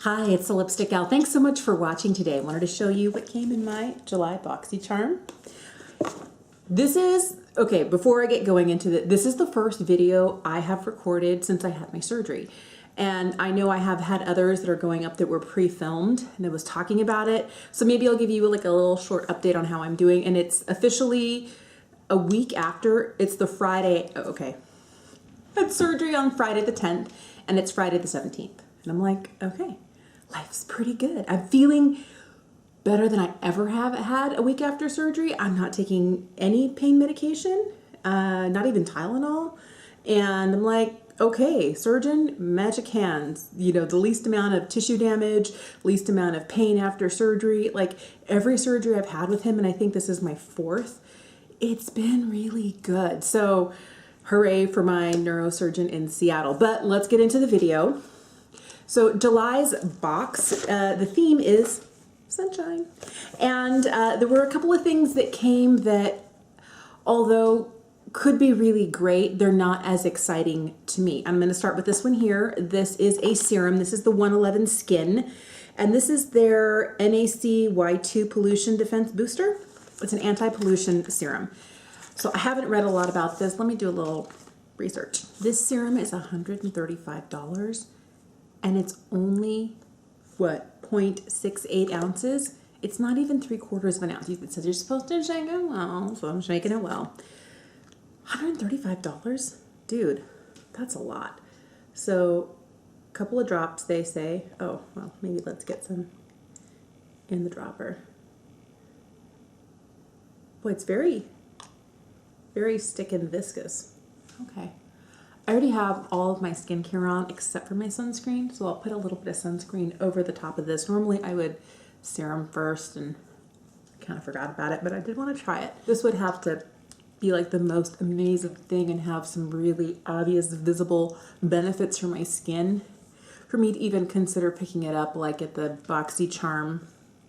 Hi, it's the Lipstick Gal. Thanks so much for watching today. I wanted to show you what came in my July Boxycharm. This is, okay, before I get going into this is the first video I have recorded since I had my surgery. And I know I have had others that are going up that were pre-filmed and I was talking about it. So maybe I'll give you like a little short update on how I'm doing. And it's officially a week after. It's the Friday, okay. I had surgery on Friday the 10th and it's Friday the 17th. And I'm like, okay, life's pretty good. I'm feeling better than I ever have had a week after surgery. I'm not taking any pain medication, not even Tylenol. And I'm like, okay, surgeon, magic hands, you know, the least amount of tissue damage, least amount of pain after surgery. Like every surgery I've had with him, and I think this is my fourth, it's been really good. So hooray for my neurosurgeon in Seattle. But let's get into the video. So July's box, the theme is sunshine. And there were a couple of things that came that, although could be really great, they're not as exciting to me. I'm going to start with this one here. This is a serum. This is the 111 Skin. And this is their NAC Y2 Pollution Defense Booster. It's an anti-pollution serum. So I haven't read a lot about this. Let me do a little research. This serum is $135. And it's only, what, 0.68 ounces? It's not even 3/4 of an ounce. It says you're supposed to shake it well, so I'm shaking it well. $135? Dude, that's a lot. So, a couple of drops, they say. Oh, well, maybe let's get some in the dropper. Boy, it's very, very stick and viscous. Okay. I already have all of my skincare on except for my sunscreen, so I'll put a little bit of sunscreen over the top of this. Normally I would serum first and I kind of forgot about it, but I did want to try it. This would have to be like the most amazing thing and have some really obvious visible benefits for my skin for me to even consider picking it up, like at the Boxycharm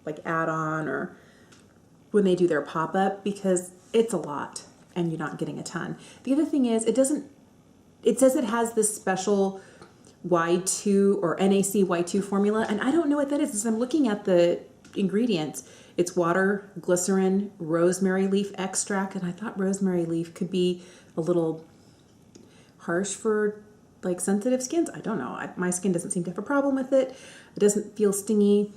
like add-on or when they do their pop-up, because it's a lot and you're not getting a ton. The other thing is it says it has this special Y2 or NAC Y2 formula, and I don't know what that is. As I'm looking at the ingredients, it's water, glycerin, rosemary leaf extract, and I thought rosemary leaf could be a little harsh for like sensitive skins. I don't know. My skin doesn't seem to have a problem with it. It doesn't feel stingy,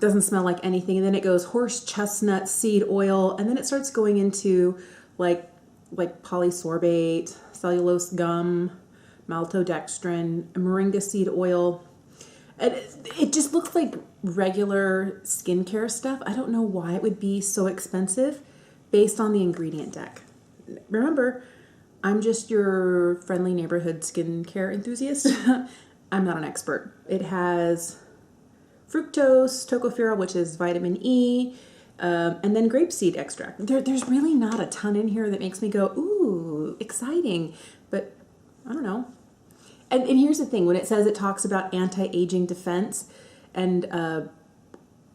doesn't smell like anything. And then it goes horse chestnut seed oil, and then it starts going into like polysorbate, cellulose gum, maltodextrin, moringa seed oil. And it just looks like regular skincare stuff. I don't know why it would be so expensive based on the ingredient deck. Remember, I'm just your friendly neighborhood skincare enthusiast. I'm not an expert. It has fructose, tocopherol, which is vitamin E, and then grapeseed extract. There's really not a ton in here that makes me go, ooh, exciting. But I don't know. And here's the thing. When it says it talks about anti-aging defense and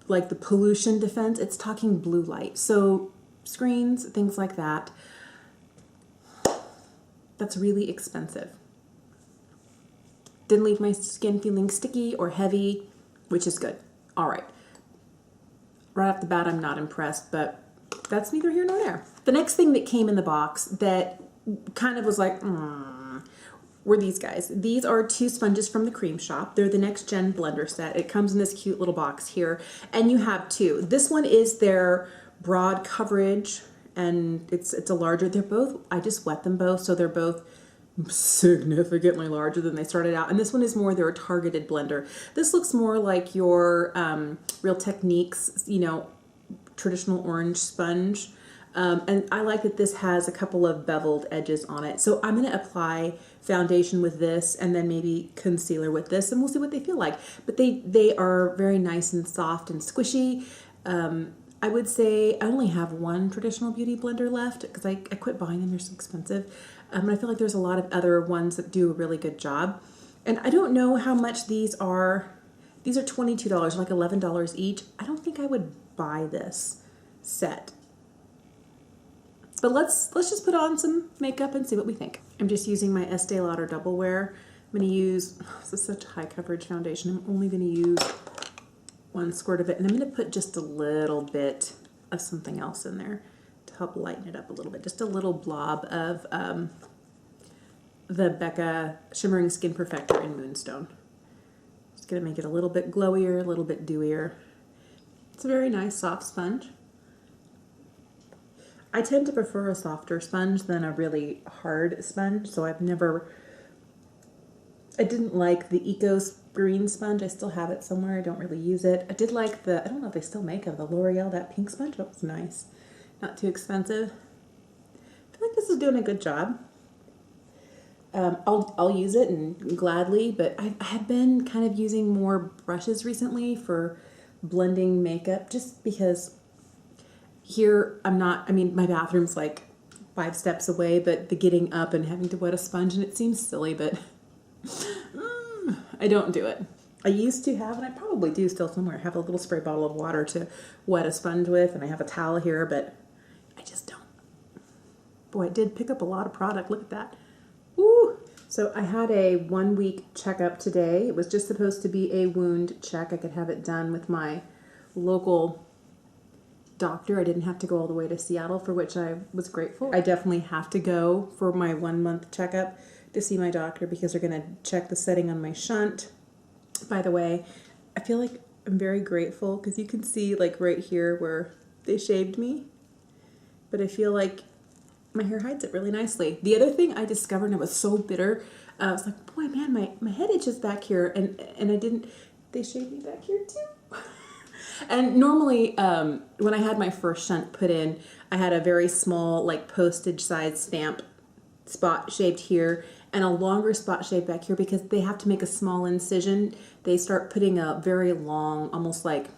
like the pollution defense, it's talking blue light. So screens, things like that. That's really expensive. Didn't leave my skin feeling sticky or heavy, which is good. All right. Right off the bat, I'm not impressed, but that's neither here nor there. The next thing that came in the box that kind of was like, were these guys. These are two sponges from the Creme shop. They're the Next Gen Blender set. It comes in this cute little box here, and you have two. This one is their broad coverage, and it's a larger. They're both, I just wet them both, so they're both significantly larger than they started out. And this one is more their targeted blender. This looks more like your Real Techniques, you know, traditional orange sponge. And I like that this has a couple of beveled edges on it. So I'm going to apply foundation with this and then maybe concealer with this, and we'll see what they feel like. But they are very nice and soft and squishy. I would say I only have one traditional beauty blender left because I quit buying them. They're so expensive. And I feel like there's a lot of other ones that do a really good job. And I don't know how much these are. These are $22, like $11 each. I don't think I would buy this set. But let's just put on some makeup and see what we think. I'm just using my Estee Lauder Double Wear I'm going to use, this is such a high coverage foundation, I'm only going to use 1 squirt of it, and I'm going to put just a little bit of something else in there to help lighten it up a little bit. Just a little blob of the Becca Shimmering Skin Perfector in Moonstone. Just going to make it a little bit glowier, a little bit dewier. It's a very nice soft sponge. I tend to prefer a softer sponge than a really hard sponge, so I didn't like the Eco green sponge. I still have it somewhere. I don't really use it. I did like the, I don't know if they still make it, the L'Oreal, that pink sponge. That was nice. Not too expensive. I feel like this is doing a good job. I'll use it and gladly, but I have been kind of using more brushes recently for blending makeup just because here I'm not, I mean, my bathroom's like 5 steps away, but the getting up and having to wet a sponge, and it seems silly, but I don't do it. I used to have, and I probably do still somewhere, have a little spray bottle of water to wet a sponge with, and I have a towel here, but I just don't. Boy, I did pick up a lot of product. Look at that. Woo! So I had a 1-week checkup today. It was just supposed to be a wound check. I could have it done with my local doctor. I didn't have to go all the way to Seattle, for which I was grateful. I definitely have to go for my 1-month checkup to see my doctor because they're going to check the setting on my shunt. By the way, I feel like I'm very grateful because you can see like right here where they shaved me, but I feel like my hair hides it really nicely. The other thing I discovered, and I was so bitter, I was like, boy, man, my head itches back here, and I didn't, they shaved me back here too. And normally, when I had my first shunt put in, I had a very small, like postage size stamp spot shaved here and a longer spot shaved back here because they have to make a small incision. They start putting a very long, almost like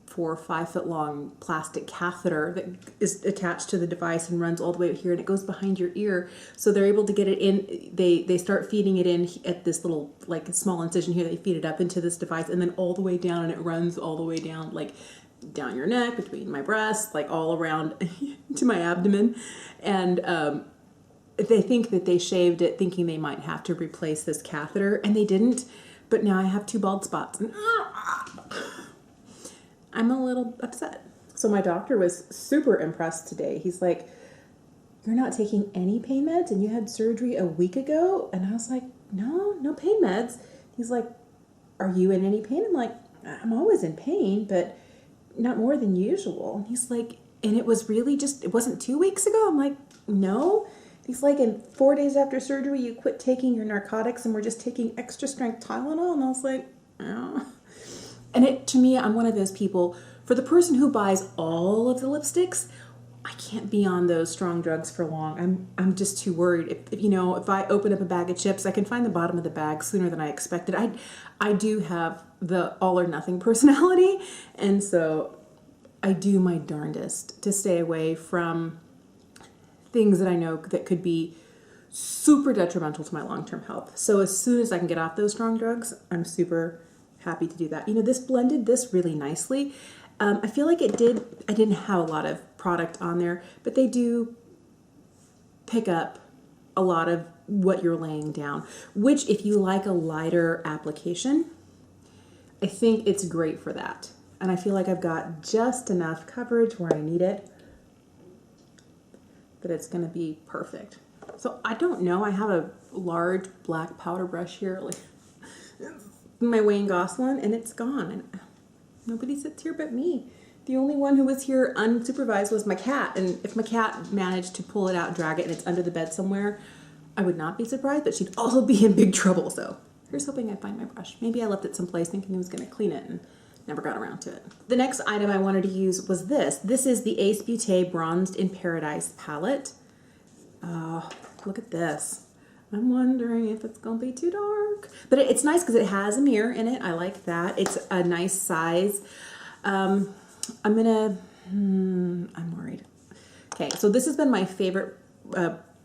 4 or 5 foot long plastic catheter that is attached to the device and runs all the way here, and it goes behind your ear. So they're able to get it in. They start feeding it in at this little like small incision here. They feed it up into this device and then all the way down, and it runs all the way down, like down your neck, between my breasts, like all around to my abdomen. And they think that they shaved it thinking they might have to replace this catheter, and they didn't. But now I have 2 bald spots. And I'm a little upset. So my doctor was super impressed today. He's like, you're not taking any pain meds and you had surgery a week ago? And I was like, no pain meds. He's like, are you in any pain? I'm like, I'm always in pain, but not more than usual. And he's like, and it was really just, it wasn't 2 weeks ago? I'm like, no. He's like, and 4 days after surgery, you quit taking your narcotics and we're just taking extra strength Tylenol? And I was like, oh. And to me, I'm one of those people, for the person who buys all of the lipsticks, I can't be on those strong drugs for long. I'm just too worried. If I open up a bag of chips, I can find the bottom of the bag sooner than I expected. I do have the all or nothing personality, and so I do my darndest to stay away from things that I know that could be super detrimental to my long-term health. So as soon as I can get off those strong drugs, I'm super happy to do that. This blended this really nicely. I feel like I didn't have a lot of product on there, but they do pick up a lot of what you're laying down, which if you like a lighter application, I think it's great for that. And I feel like I've got just enough coverage where I need it, that it's going to be perfect. So I don't know. I have a large black powder brush here, like my Wayne Goss one, and it's gone. And nobody sits here but me. The only one who was here unsupervised was my cat. And if my cat managed to pull it out and drag it and it's under the bed somewhere, I would not be surprised, but she'd also be in big trouble. So here's hoping I find my brush. Maybe I left it someplace thinking I was going to clean it and never got around to it. The next item I wanted to use was this. This is the Ace Beaute Bronzed in Paradise palette. Look at this. I'm wondering if it's going to be too dark. But it's nice because it has a mirror in it. I like that. It's a nice size. I'm worried. Okay, so this has been my favorite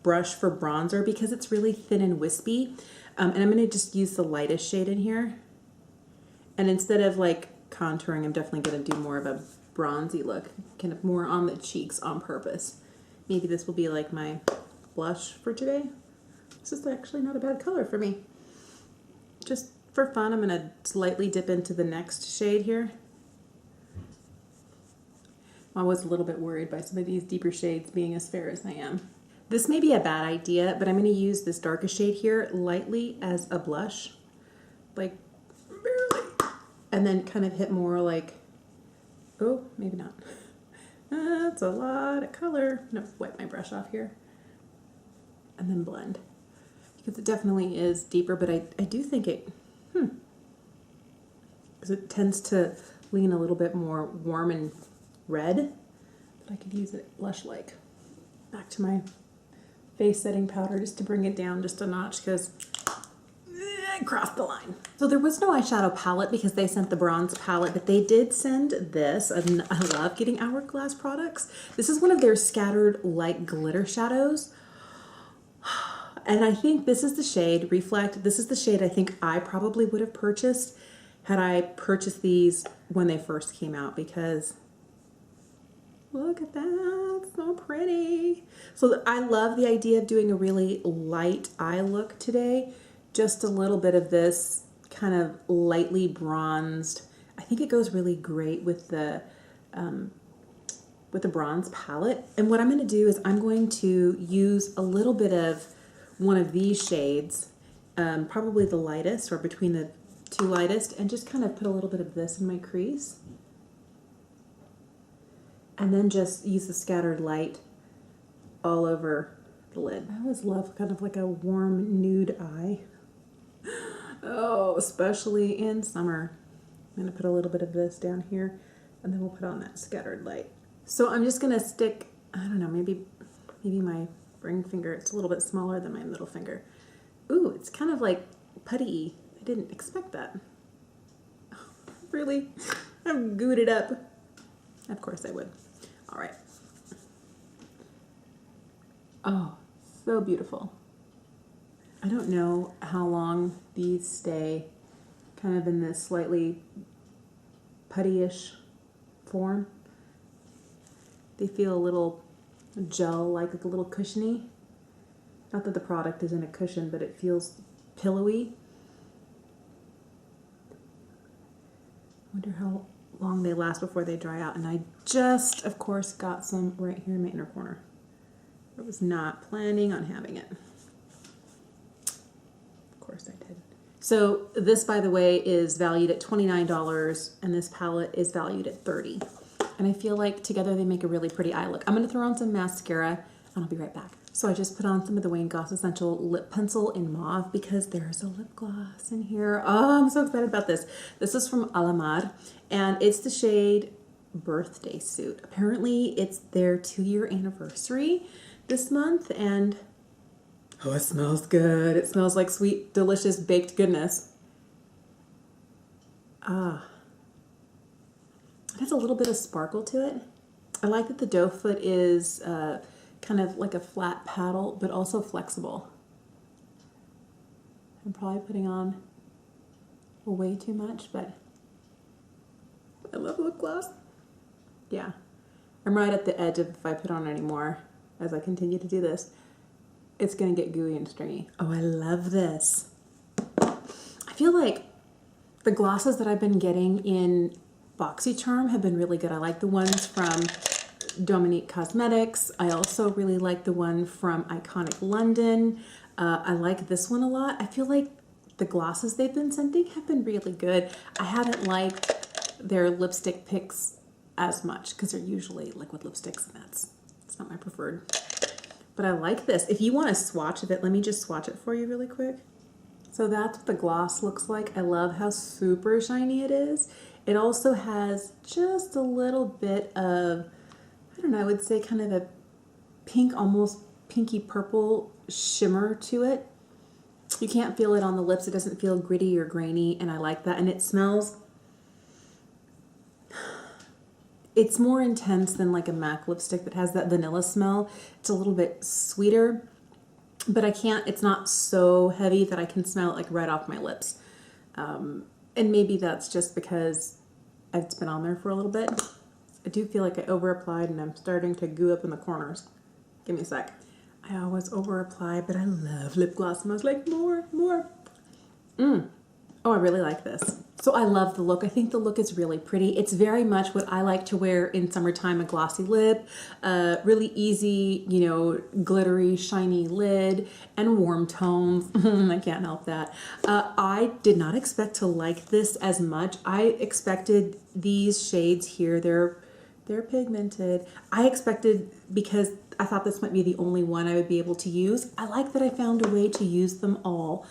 brush for bronzer because it's really thin and wispy. And I'm going to just use the lightest shade in here. And instead of like contouring, I'm definitely going to do more of a bronzy look, kind of more on the cheeks on purpose. Maybe this will be like my blush for today. This is actually not a bad color for me. just for fun, I'm gonna slightly dip into the next shade here. I was a little bit worried by some of these deeper shades being as fair as I am. This may be a bad idea, but I'm gonna use this darkest shade here lightly as a blush, like barely, and then kind of hit more like, oh, maybe not. That's a lot of color. I'm gonna wipe my brush off here and then blend, because it definitely is deeper, but I do think it, because it tends to lean a little bit more warm and red, but I could use it blush-like. Back to my face setting powder just to bring it down just a notch, because I crossed the line. So there was no eyeshadow palette because they sent the bronze palette, but they did send this, and I love getting Hourglass products. This is one of their scattered light glitter shadows. And I think this is the shade, Reflect. This is the shade I think I probably would have purchased had I purchased these when they first came out, because look at that, it's so pretty. So I love the idea of doing a really light eye look today. Just a little bit of this kind of lightly bronzed. I think it goes really great with the bronze palette. And what I'm going to do is I'm going to use a little bit of one of these shades, probably the lightest or between the two lightest, and just kind of put a little bit of this in my crease. And then just use the scattered light all over the lid. I always love kind of like a warm nude eye. Oh, especially in summer. I'm going to put a little bit of this down here, and then we'll put on that scattered light. So I'm just going to stick, I don't know, maybe my ring finger, it's a little bit smaller than my middle finger. Ooh, it's kind of like putty. I didn't expect that. Oh, really? I've gooed it up. Of course I would. All right. Oh, so beautiful. I don't know how long these stay kind of in this slightly putty-ish form. They feel a little gel-like, a little cushiony. Not that the product isn't a cushion, but it feels pillowy. I wonder how long they last before they dry out. And I just, of course, got some right here in my inner corner. I was not planning on having it. Of course I did. So this, by the way, is valued at $29, and this palette is valued at $30. And I feel like together they make a really pretty eye look. I'm going to throw on some mascara, and I'll be right back. So I just put on some of the Wayne Goss Essential Lip Pencil in Mauve because there's a lip gloss in here. Oh, I'm so excited about this. This is from Alamar, and it's the shade Birthday Suit. Apparently, it's their 2-year anniversary this month, and oh, it smells good. It smells like sweet, delicious baked goodness. Ah. It has a little bit of sparkle to it. I like that the doe foot is kind of like a flat paddle, but also flexible. I'm probably putting on way too much, but I love lip gloss. Yeah. I'm right at the edge of if I put on any more as I continue to do this. It's going to get gooey and stringy. Oh, I love this. I feel like the glosses that I've been getting in Boxycharm have been really good. I like the ones from Dominique Cosmetics. I also really like the one from Iconic London. I like this one a lot. I feel like the glosses they've been sending have been really good. I haven't liked their lipstick picks as much because they're usually liquid lipsticks, and it's not my preferred. But I like this. If you want a swatch of it, let me just swatch it for you really quick. So that's what the gloss looks like. I love how super shiny it is. It also has just a little bit of, I don't know, I would say kind of a pink, almost pinky purple shimmer to it. You can't feel it on the lips. It doesn't feel gritty or grainy, and I like that. And it smells, it's more intense than like a MAC lipstick that has that vanilla smell. It's a little bit sweeter, but I can't, it's not so heavy that I can smell it like right off my lips. And maybe that's just because it's been on there for a little bit. I do feel like I over-applied and I'm starting to goo up in the corners. Give me a sec. I always over-apply, but I love lip gloss. And I was like, more. Oh, I really like this. So I love the look. I think the look is really pretty. It's very much what I like to wear in summertime, a glossy lip, really easy, you know, glittery, shiny lid, and warm tones. I can't help that. I did not expect to like this as much. I expected these shades here, they're pigmented. I expected, because I thought this might be the only one I would be able to use. I like that I found a way to use them all.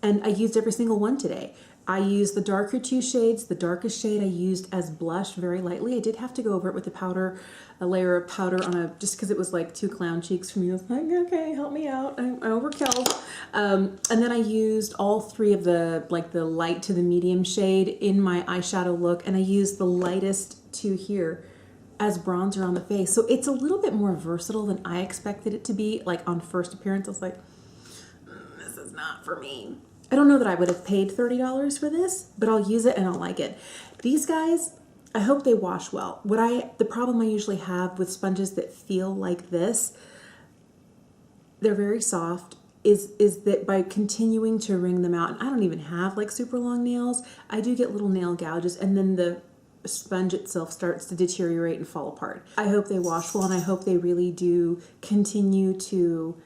And I used every single one today. I used the darker two shades. The darkest shade I used as blush very lightly. I did have to go over it with a layer of powder on just because it was like too clown cheeks for me. I was like, okay, help me out. I overkilled. And then I used all three of the light to the medium shade in my eyeshadow look. And I used the lightest two here as bronzer on the face. So it's a little bit more versatile than I expected it to be. Like on first appearance, I was like, this is not for me. I don't know that I would have paid $30 for this, but I'll use it and I'll like it. These guys, I hope they wash well. The problem I usually have with sponges that feel like this, they're very soft, is that by continuing to wring them out, and I don't even have like super long nails, I do get little nail gouges, and then the sponge itself starts to deteriorate and fall apart. I hope they wash well, and I hope they really do continue to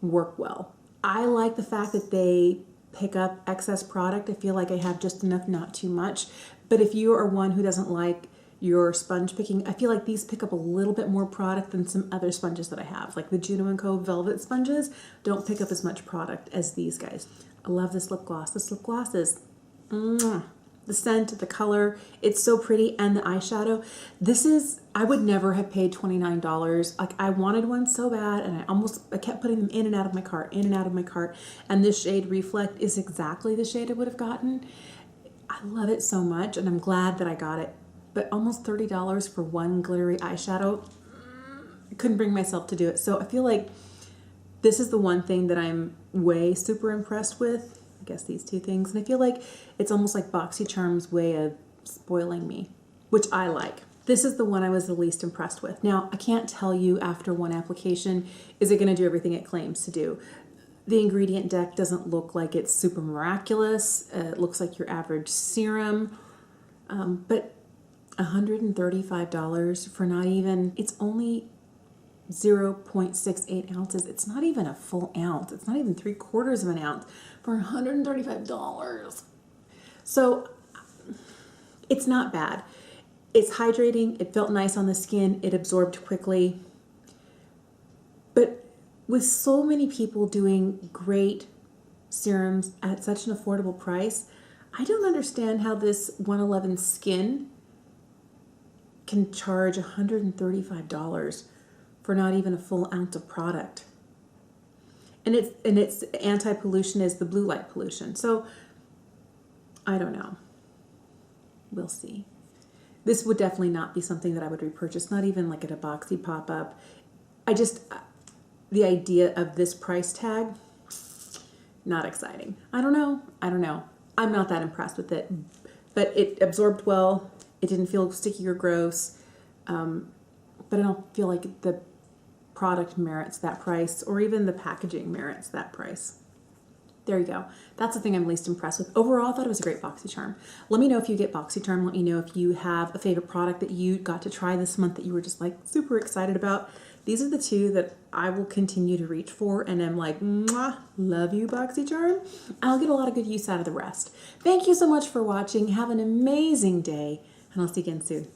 work well. I like the fact that they pick up excess product. I feel like I have just enough, not too much. But if you are one who doesn't like your sponge picking, I feel like these pick up a little bit more product than some other sponges that I have. Like the Juno & Co. Velvet sponges don't pick up as much product as these guys. I love this lip gloss. This lip gloss is mwah. The scent, the color, it's so pretty, and the eyeshadow. I would never have paid $29. Like, I wanted one so bad, and I kept putting them in and out of my cart, and this shade Reflect is exactly the shade I would have gotten. I love it so much, and I'm glad that I got it. But almost $30 for one glittery eyeshadow, I couldn't bring myself to do it. So I feel like this is the one thing that I'm way super impressed with. I guess these two things. And I feel like it's almost like Boxycharm's way of spoiling me, which I like. This is the one I was the least impressed with. Now, I can't tell you after one application, is it going to do everything it claims to do? The ingredient deck doesn't look like it's super miraculous. It looks like your average serum. But $135 for not even, it's only 0.68 ounces. It's not even a full ounce. It's not even 3/4 of an ounce for $135. So it's not bad. It's hydrating. It felt nice on the skin. It absorbed quickly. But with so many people doing great serums at such an affordable price, I don't understand how this 111 Skin can charge $135 for not even a full ounce of product. And its anti-pollution is the blue light pollution. So I don't know. We'll see. This would definitely not be something that I would repurchase, not even like at a Boxy pop-up. The idea of this price tag, not exciting. I don't know. I'm not that impressed with it, but it absorbed well. It didn't feel sticky or gross. But I don't feel like the product merits that price, or even the packaging merits that price. There you go. That's the thing I'm least impressed with. Overall, I thought it was a great Boxycharm. Let me know if you get Boxycharm. Let me know if you have a favorite product that you got to try this month that you were just like super excited about. These are the two that I will continue to reach for, and I'm like, mwah, love you, Boxycharm. I'll get a lot of good use out of the rest. Thank you so much for watching. Have an amazing day, and I'll see you again soon.